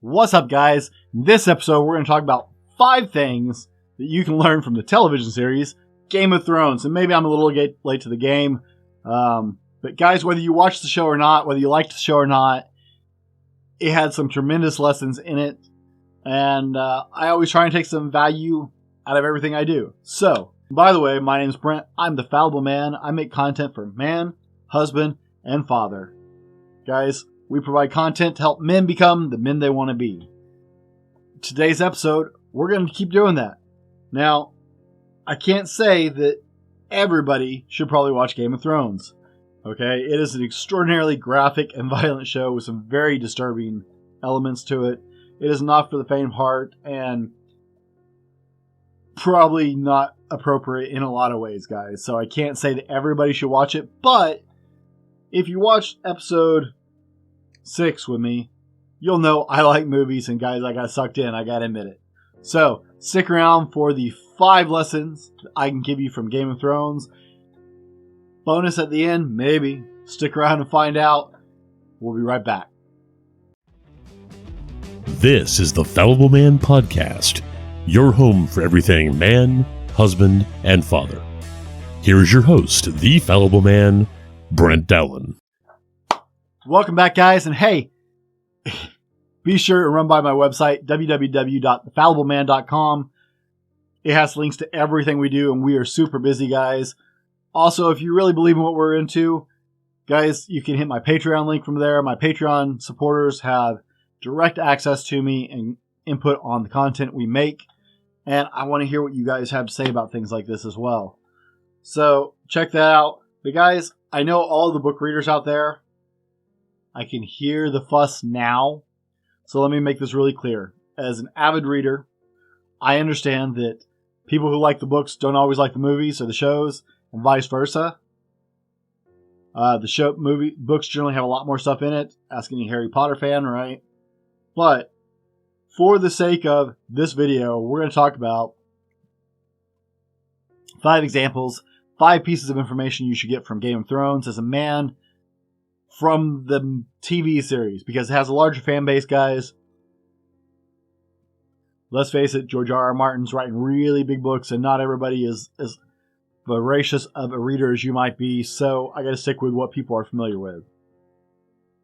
What's up, guys? In this episode, we're going to talk about 5 things that you can learn from the television series Game of Thrones. And maybe I'm a little late to the game. But guys, whether you watch the show or not, whether you like the show or not, it had some tremendous lessons in it. And I always try and take some value out of everything I do. So, by the way, my name's Brent. I'm the Fallible Man. I make content for man, husband, and father. Guys, we provide content to help men become the men they want to be. Today's episode, we're going to keep doing that. Now, I can't say that everybody should probably watch Game of Thrones. Okay? It is an extraordinarily graphic and violent show with some very disturbing elements to it. It is not for the faint of heart and probably not appropriate in a lot of ways, guys. So I can't say that everybody should watch it, but if you watch episode 6 with me, you'll know I like movies, and guys, I got sucked in, I gotta admit it. So, stick around for the 5 lessons that I can give you from Game of Thrones. Bonus at the end, maybe. Stick around and find out. We'll be right back. This is the Fallible Man Podcast, your home for everything man, husband, and father. Here is your host, the Fallible Man, Brent Dowlen. Welcome back, guys, and hey, be sure to run by my website, www.thefallibleman.com. It has links to everything we do, and we are super busy, guys. Also, if you really believe in what we're into, guys, you can hit my Patreon link from there. My Patreon supporters have direct access to me and input on the content we make, and I want to hear what you guys have to say about things like this as well. So, check that out. But guys, I know all the book readers out there, I can hear the fuss now. So let me make this really clear. As an avid reader, I understand that people who like the books don't always like the movies or the shows, and vice versa. Books generally have a lot more stuff in it. Ask any Harry Potter fan, right? But for the sake of this video, we're going to talk about 5 examples, 5 pieces of information you should get from Game of Thrones as a man from the TV series, because it has a larger fan base, guys. Let's face it, George R.R. Martin's writing really big books, and not everybody is as voracious of a reader as you might be, so I got to stick with what people are familiar with.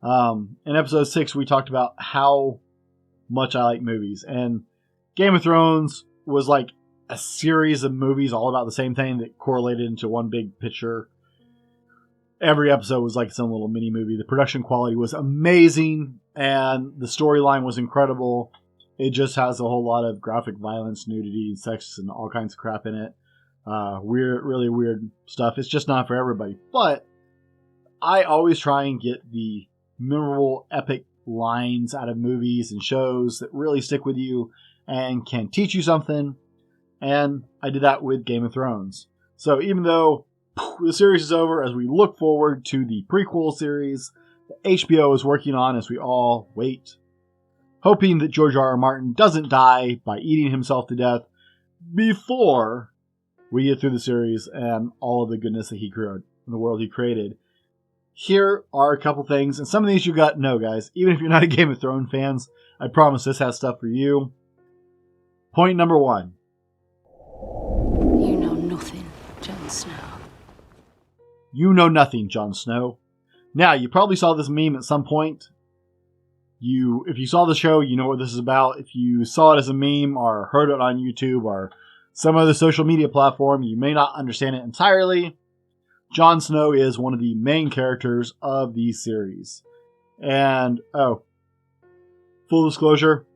In episode 6, we talked about how much I like movies, and Game of Thrones was like a series of movies all about the same thing that correlated into one big picture. Every episode was like its own little mini movie. The production quality was amazing, and the storyline was incredible. It just has a whole lot of graphic violence, nudity, sex, and all kinds of crap in it. Really weird stuff. It's just not for everybody. But I always try and get the memorable, epic lines out of movies and shows that really stick with you and can teach you something. And I did that with Game of Thrones. So even though the series is over, as we look forward to the prequel series that HBO is working on as we all wait, hoping that George R.R. Martin doesn't die by eating himself to death before we get through the series and all of the goodness that he created in the world he created. Here are a couple things, and some of these you got to know, guys. Even if you're not a Game of Thrones fans, I promise this has stuff for you. Point number 1. You know nothing, Jon Snow. You know nothing, Jon Snow. Now, you probably saw this meme at some point. If you saw the show, you know what this is about. If you saw it as a meme or heard it on YouTube or some other social media platform, you may not understand it entirely. Jon Snow is one of the main characters of the series. And, full disclosure,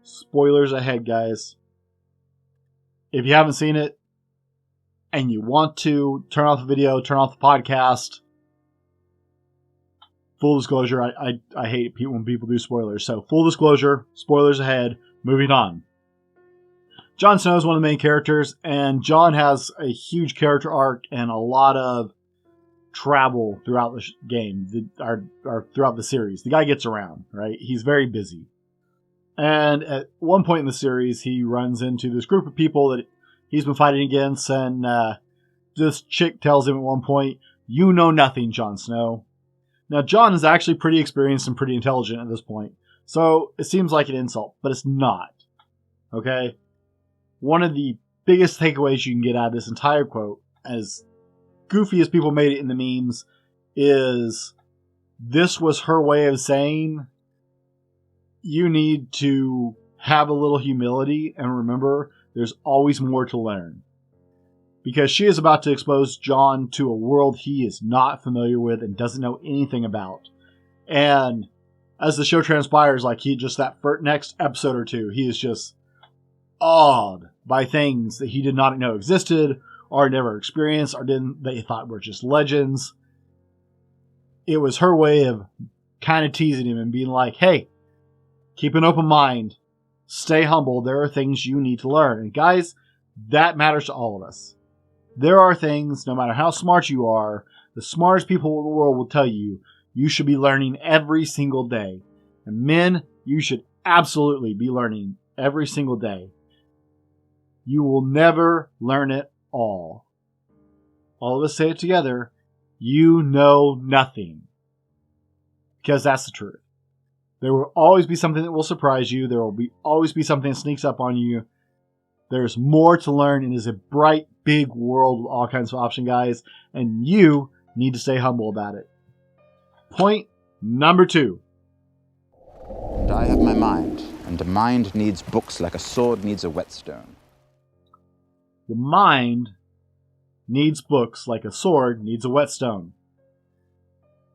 spoilers ahead, guys. If you haven't seen it, and you want to, turn off the video, turn off the podcast. Full disclosure, I hate when people do spoilers. So, full disclosure, spoilers ahead, moving on. Jon Snow is one of the main characters, and Jon has a huge character arc and a lot of travel throughout the game, or throughout the series. The guy gets around, right? He's very busy. And at one point in the series, he runs into this group of people that he's been fighting against, and this chick tells him at one point, "You know nothing, Jon Snow." Now, Jon is actually pretty experienced and pretty intelligent at this point. So it seems like an insult, but it's not. Okay? One of the biggest takeaways you can get out of this entire quote, as goofy as people made it in the memes, is this was her way of saying you need to have a little humility and remember there's always more to learn. Because she is about to expose John to a world he is not familiar with and doesn't know anything about. And as the show transpires, like he just that next episode or two, he is just awed by things that he did not know existed or never experienced or didn't they thought were just legends. It was her way of kind of teasing him and being like, hey, keep an open mind. Stay humble. There are things you need to learn. And guys, that matters to all of us. There are things, no matter how smart you are, the smartest people in the world will tell you, you should be learning every single day. And men, you should absolutely be learning every single day. You will never learn it all. All of us say it together. You know nothing. Because that's the truth. There will always be something that will surprise you. There will always be something that sneaks up on you. There's more to learn. It is a bright, big world with all kinds of options, guys. And you need to stay humble about it. Point number 2. And I have my mind. And the mind needs books like a sword needs a whetstone. The mind needs books like a sword needs a whetstone.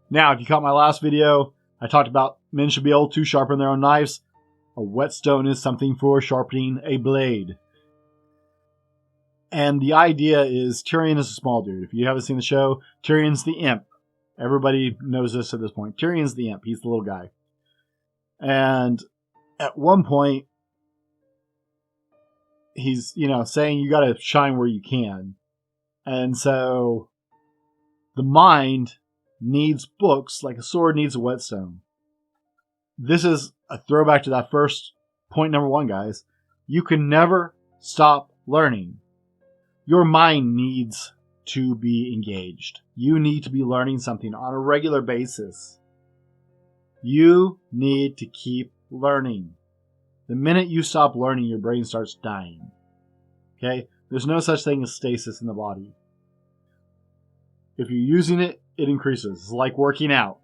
Now, if you caught my last video, I talked about men should be able to sharpen their own knives. A whetstone is something for sharpening a blade. And the idea is Tyrion is a small dude. If you haven't seen the show, Tyrion's the imp. Everybody knows this at this point. Tyrion's the imp. He's the little guy. And at one point, he's, saying you got to shine where you can. And so the mind needs books like a sword needs a whetstone. This is a throwback to that first point number 1, guys. You can never stop learning. Your mind needs to be engaged. You need to be learning something on a regular basis. You need to keep learning. The minute you stop learning, your brain starts dying. Okay? There's no such thing as stasis in the body. If you're using it, it increases. It's like working out.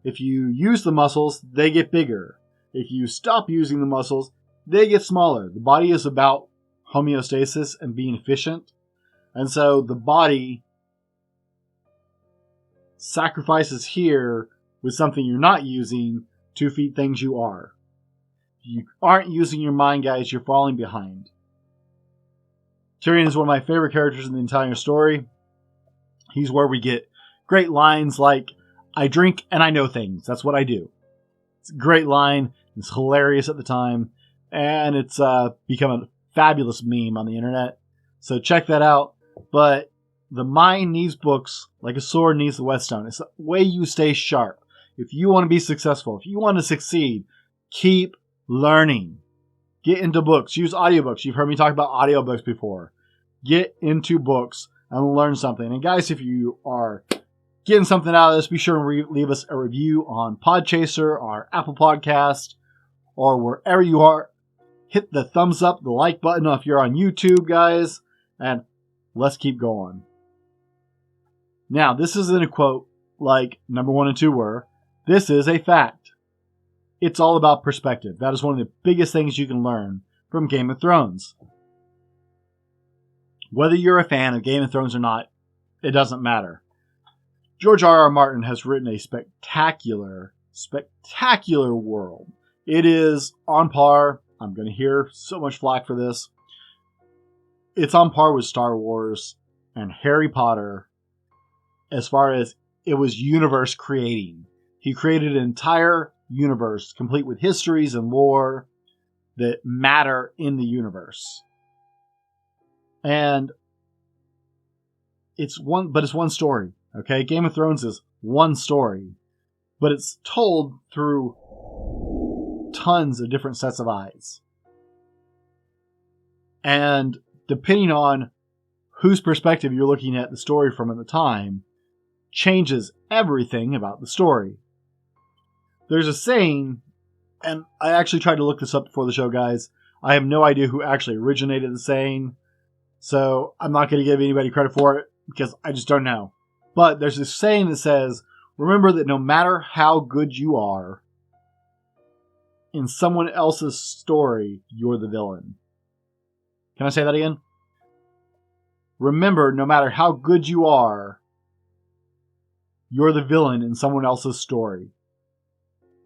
If you use the muscles, they get bigger. If you stop using the muscles, they get smaller. The body is about homeostasis and being efficient. And so the body sacrifices here with something you're not using to feed things you are. If you aren't using your mind, guys, you're falling behind. Tyrion is one of my favorite characters in the entire story. He's where we get great lines like, I drink and I know things. That's what I do. It's a great line. It's hilarious at the time. And it's become a fabulous meme on the internet. So check that out. But the mind needs books like a sword needs the whetstone. It's the way you stay sharp. If you want to be successful, if you want to succeed, keep learning. Get into books. Use audiobooks. You've heard me talk about audiobooks before. Get into books and learn something. And guys, if you are getting something out of this, be sure to leave us a review on Podchaser or Apple Podcast or wherever you are. Hit the thumbs up, the like button if you're on YouTube, guys. And let's keep going. Now, this isn't a quote like number 1 and 2 were. This is a fact. It's all about perspective. That is one of the biggest things you can learn from Game of Thrones. Whether you're a fan of Game of Thrones or not, it doesn't matter. George R.R. Martin has written a spectacular world. It is on par. I'm going to hear so much flack for this. It's on par with Star Wars and Harry Potter as far as it was universe creating. He created an entire universe complete with histories and lore that matter in the universe. And it's one story. Okay, Game of Thrones is one story, but it's told through tons of different sets of eyes. And depending on whose perspective you're looking at the story from at the time, changes everything about the story. There's a saying and I actually tried to look this up before the show, guys. I have no idea who actually originated the saying, so I'm not going to give anybody credit for it because I just don't know. But there's this saying that says, remember that no matter how good you are, in someone else's story, you're the villain. Can I say that again? Remember, no matter how good you are, you're the villain in someone else's story.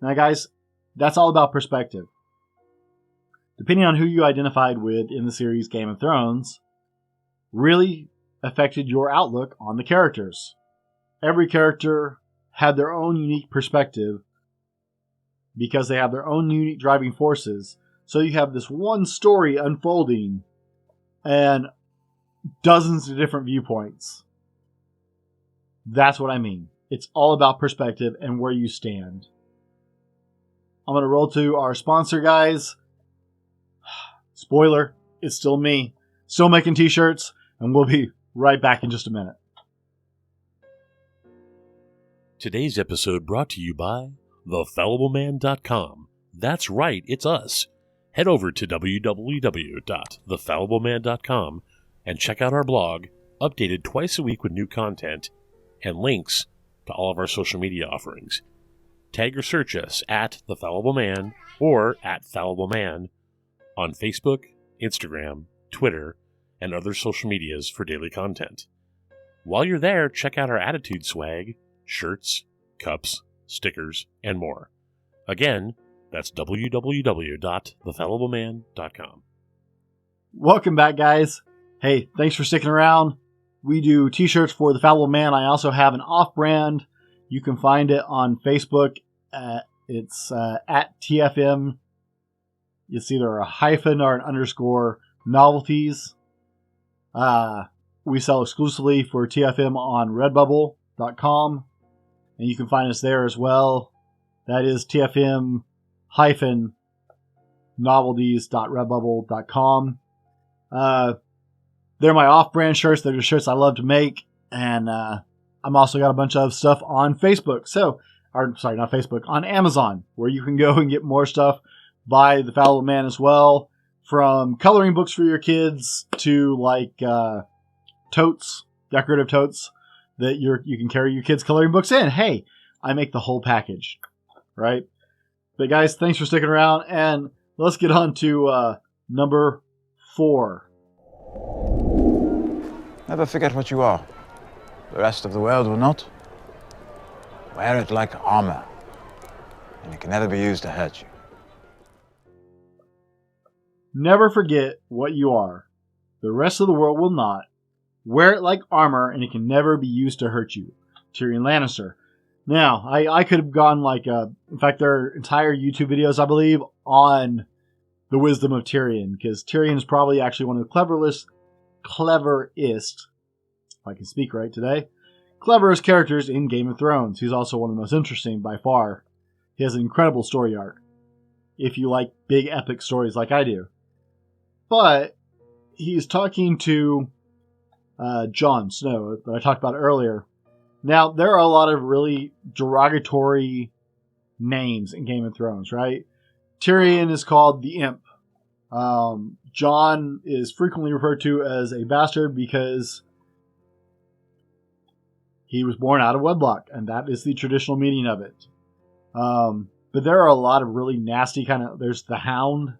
Now, guys, that's all about perspective. Depending on who you identified with in the series Game of Thrones, really affected your outlook on the characters. Every character had their own unique perspective because they have their own unique driving forces. So you have this one story unfolding and dozens of different viewpoints. That's what I mean. It's all about perspective and where you stand. I'm going to roll to our sponsor, guys. Spoiler, it's still me. Still making t-shirts, and we'll be right back in just a minute. Today's episode brought to you by thefallibleman.com. That's right, it's us. Head over to www.thefallibleman.com and check out our blog, updated twice a week with new content and links to all of our social media offerings. Tag or search us at The Fallible Man or at Fallible Man on Facebook, Instagram, Twitter, and other social medias for daily content. While you're there, check out our Attitude swag, shirts, cups, stickers, and more. Again, that's www.thefallibleman.com. Welcome back, guys. Hey, thanks for sticking around. We do t-shirts for The Fallible Man. I also have an off-brand. You can find it on Facebook. It's at TFM. It's either a hyphen or an underscore novelties. We sell exclusively for TFM on redbubble.com. And you can find us there as well. That is TFM hyphen novelties.redbubble.com. They're my off-brand shirts. They're just shirts I love to make. And I'm also got a bunch of stuff on Facebook. Not Facebook, on Amazon, where you can go and get more stuff by The Fallible Man as well. From coloring books for your kids to totes, decorative totes that you can carry your kids' coloring books in. Hey, I make the whole package, right? But guys, thanks for sticking around, and let's get on to number 4. Never forget what you are. The rest of the world will not. Wear it like armor, and it can never be used to hurt you. Never forget what you are. The rest of the world will not. Wear it like armor, and it can never be used to hurt you. Tyrion Lannister. Now, I could have gone in fact, there are entire YouTube videos, I believe, on the wisdom of Tyrion, because Tyrion is probably actually one of the cleverest, if I can speak right today, cleverest characters in Game of Thrones. He's also one of the most interesting by far. He has an incredible story arc, if you like big epic stories like I do. But he's talking to Jon Snow that I talked about earlier. Now, there are a lot of really derogatory names in Game of Thrones, right? Tyrion is called the Imp. Jon is frequently referred to as a bastard because he was born out of wedlock, and that is the traditional meaning of it. But there are a lot of really nasty there's the Hound,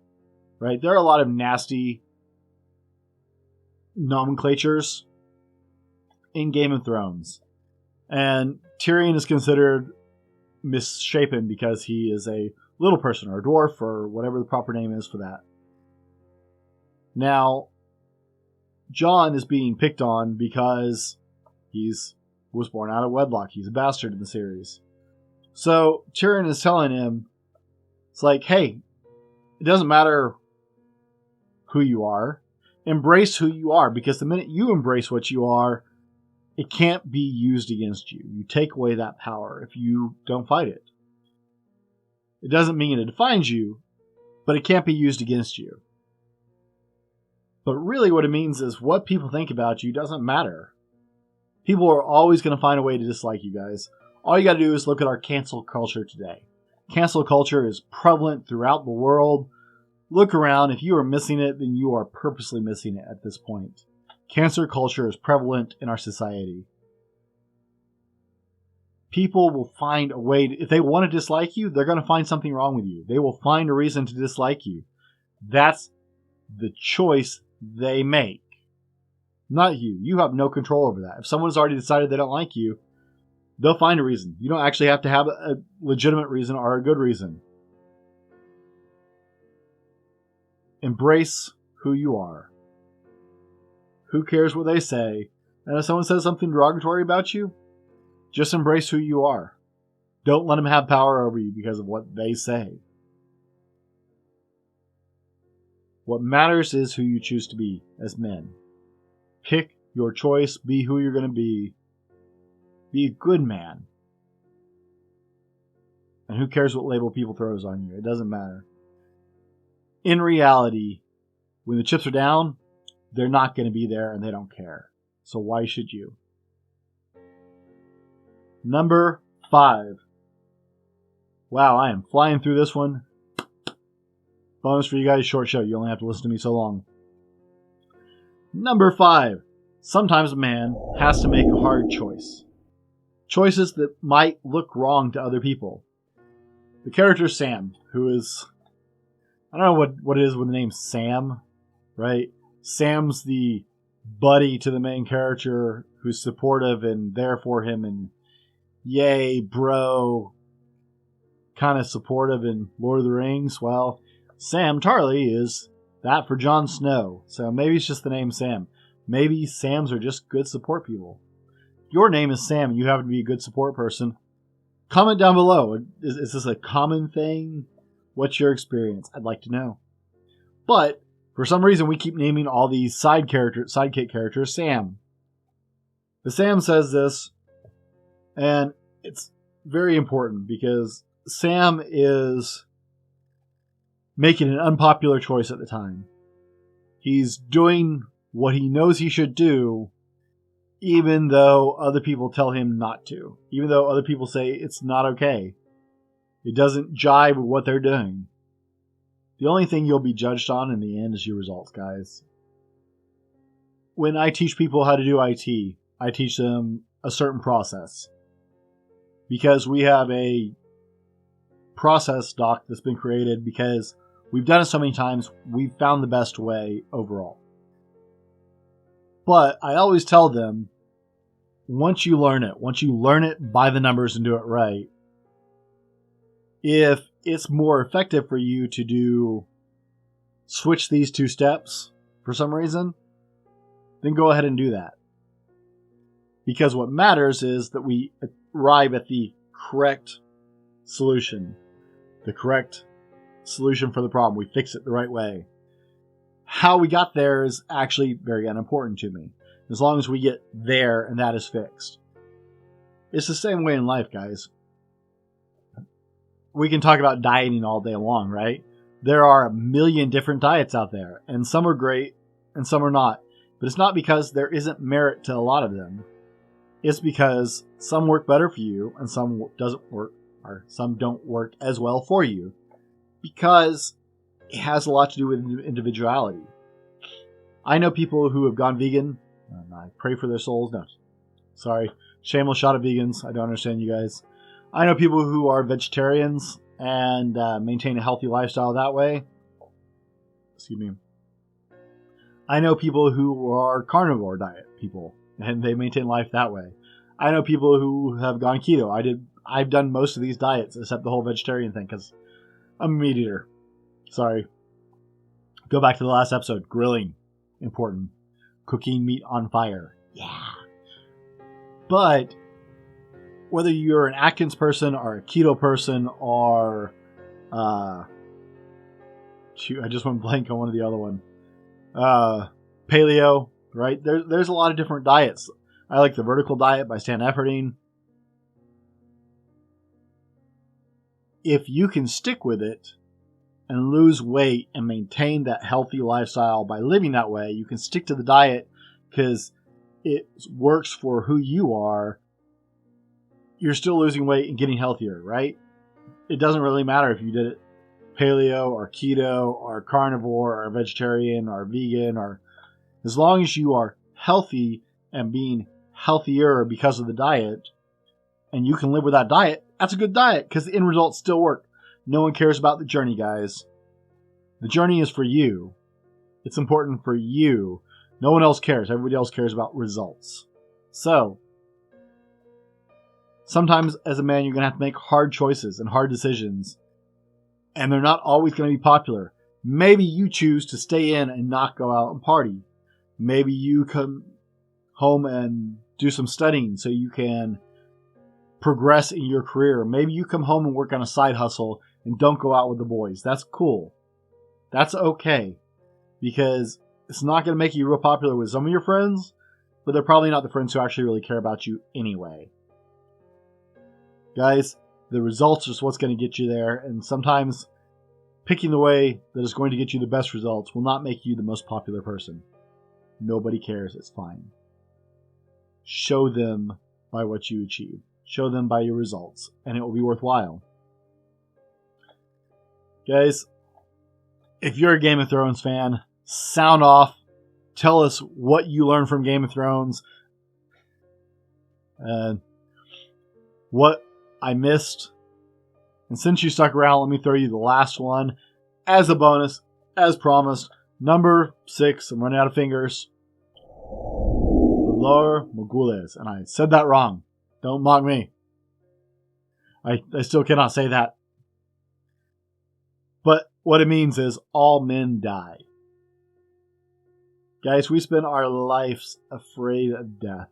right? There are a lot of nasty nomenclatures in Game of Thrones. And Tyrion is considered misshapen because he is a little person or a dwarf or whatever the proper name is for that. Now, Jon is being picked on because was born out of wedlock. He's a bastard in the series. So Tyrion is telling him, it's like, hey, it doesn't matter who you are. Embrace who you are, because the minute you embrace what you are, it can't be used against you. You take away that power if you don't fight it. It doesn't mean it defines you, but it can't be used against you. But really what it means is what people think about you doesn't matter. People are always going to find a way to dislike you guys. All you got to do is look at our cancel culture today. Cancel culture is prevalent throughout the world. Look around. If you are missing it, then you are purposely missing it at this point. Cancel culture is prevalent in our society. People will find a way. If they want to dislike you, they're going to find something wrong with you. They will find a reason to dislike you. That's the choice they make. Not you. You have no control over that. If someone's already decided they don't like you, they'll find a reason. You don't actually have to have a legitimate reason or a good reason. Embrace who you are. Who cares what they say? And if someone says something derogatory about you, just embrace who you are. Don't let them have power over you because of what they say. What matters is who you choose to be as men. Pick your choice. Be who you're going to be. Be a good man. And who cares what label people throws on you? It doesn't matter. In reality, when the chips are down, they're not going to be there and they don't care. So why should you? Number 5. Wow, I am flying through this one. Bonus for you guys, short show. You only have to listen to me so long. Number 5. Sometimes a man has to make a hard choice. Choices that might look wrong to other people. The character Sam, who is... I don't know what it is with the name Sam, right? Sam's the buddy to the main character who's supportive and there for him and yay, bro, kind of supportive in Lord of the Rings. Well, Sam Tarly is that for Jon Snow. So maybe it's just the name Sam. Maybe Sams are just good support people. If your name is Sam and you happen to be a good support person, comment down below. Is this a common thing? What's your experience? I'd like to know. But for some reason, we keep naming all these sidekick characters Sam. The Sam says this, and it's very important because Sam is making an unpopular choice at the time. He's doing what he knows he should do, even though other people tell him not to. Even though other people say it's not okay. It doesn't jive with what they're doing. The only thing you'll be judged on in the end is your results, guys. When I teach people how to do IT, I teach them a certain process. Because we have a process doc that's been created because we've done it so many times, we've found the best way overall. But I always tell them, once you learn it by the numbers and do it right, if it's more effective for you to switch these 2 steps for some reason, then go ahead and do that. Because what matters is that we arrive at the correct solution. The correct solution for the problem. We fix it the right way. How we got there is actually very unimportant to me. As long as we get there and that is fixed. It's the same way in life, guys. We can talk about dieting all day long, right? There are a million different diets out there, and some are great and some are not. But it's not because there isn't merit to a lot of them. It's because some work better for you and some doesn't work, or some don't work as well for you. Because it has a lot to do with individuality. I know people who have gone vegan, and I pray for their souls. No, sorry, shameless shot at vegans. I don't understand you guys. I know people who are vegetarians and maintain a healthy lifestyle that way. Excuse me. I know people who are carnivore diet people, and they maintain life that way. I know people who have gone keto. I've done most of these diets, except the whole vegetarian thing, because I'm a meat eater. Sorry. Go back to the last episode. Grilling. Important. Cooking meat on fire. Yeah. But whether you're an Atkins person or a keto person or shoot, I just went blank on one of the other one. Paleo, right? There's a lot of different diets. I like the vertical diet by Stan Efferding. If you can stick with it and lose weight and maintain that healthy lifestyle by living that way, you can stick to the diet because it works for who you are. You're still losing weight and getting healthier, right? it doesn't really matter if you did it paleo or keto or carnivore or vegetarian or vegan, or as long as you are healthy and being healthier because of the diet, and you can live with that diet, that's a good diet because the end results still work. No one cares about the journey, guys. The journey is for you. It's important for you. No one else cares. Everybody else cares about results. So, sometimes as a man, you're going to have to make hard choices and hard decisions. And they're not always going to be popular. Maybe you choose to stay in and not go out and party. Maybe you come home and do some studying so you can progress in your career. Maybe you come home and work on a side hustle and don't go out with the boys. That's cool. That's okay. Because it's not going to make you real popular with some of your friends, but they're probably not the friends who actually really care about you anyway. Guys, the results is what's going to get you there, and sometimes picking the way that is going to get you the best results will not make you the most popular person. Nobody cares. It's fine. Show them by what you achieve. Show them by your results, and it will be worthwhile. Guys, if you're a Game of Thrones fan, sound off. Tell us what you learned from Game of Thrones. What I missed. And since you stuck around, let me throw you the last one as a bonus, as promised. Number 6. I'm running out of fingers. Valor Mogules. And I said that wrong. Don't mock me. I still cannot say that. But what it means is all men die. Guys, we spend our lives afraid of death.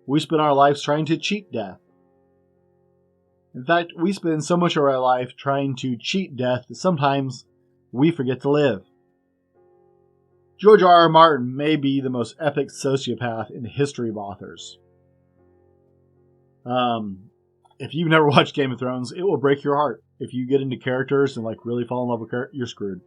We spend our lives trying to cheat death. In fact, we spend so much of our life trying to cheat death that sometimes we forget to live. George R.R. Martin may be the most epic sociopath in the history of authors. If you've never watched Game of Thrones, it will break your heart. If you get into characters and really fall in love with characters, you're screwed.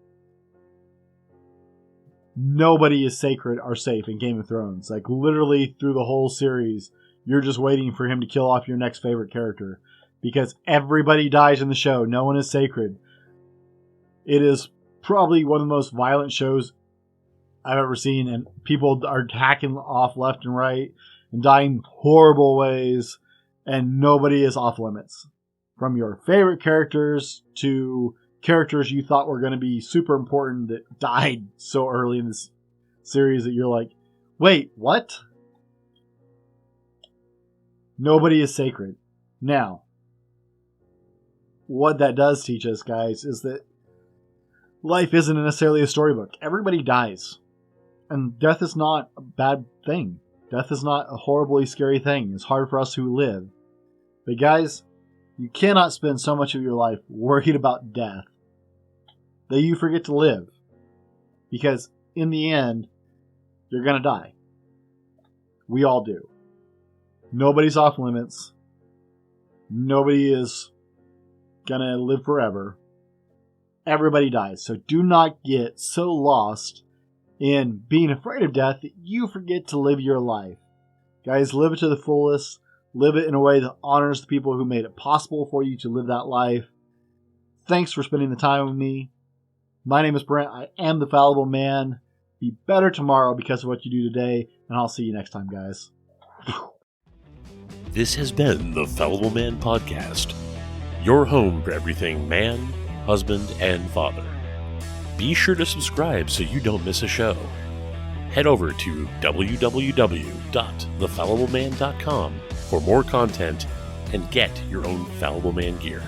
Nobody is sacred or safe in Game of Thrones. Literally through the whole series, you're just waiting for him to kill off your next favorite character. Because everybody dies in the show. No one is sacred. It is probably one of the most violent shows I've ever seen. And people are hacking off left and right and dying horrible ways. And nobody is off limits. From your favorite characters to characters you thought were going to be super important that died so early in this series that you're like, wait, what? Nobody is sacred. Now, what that does teach us, guys, is that life isn't necessarily a storybook. Everybody dies. And death is not a bad thing. Death is not a horribly scary thing. It's hard for us who live. But guys, you cannot spend so much of your life worried about death that you forget to live. Because in the end, you're going to die. We all do. Nobody's off limits. Nobody is going to live forever. Everybody dies. So do not get so lost in being afraid of death that you forget to live your life. Guys, live it to the fullest. Live it in a way that honors the people who made it possible for you to live that life. Thanks for spending the time with me. My name is Brent. I am the Fallible Man. Be better tomorrow because of what you do today, and I'll see you next time, guys. This has been the Fallible Man Podcast, your home for everything man, husband, and father. Be sure to subscribe so you don't miss a show. Head over to www.thefallibleman.com for more content and get your own Fallible Man gear.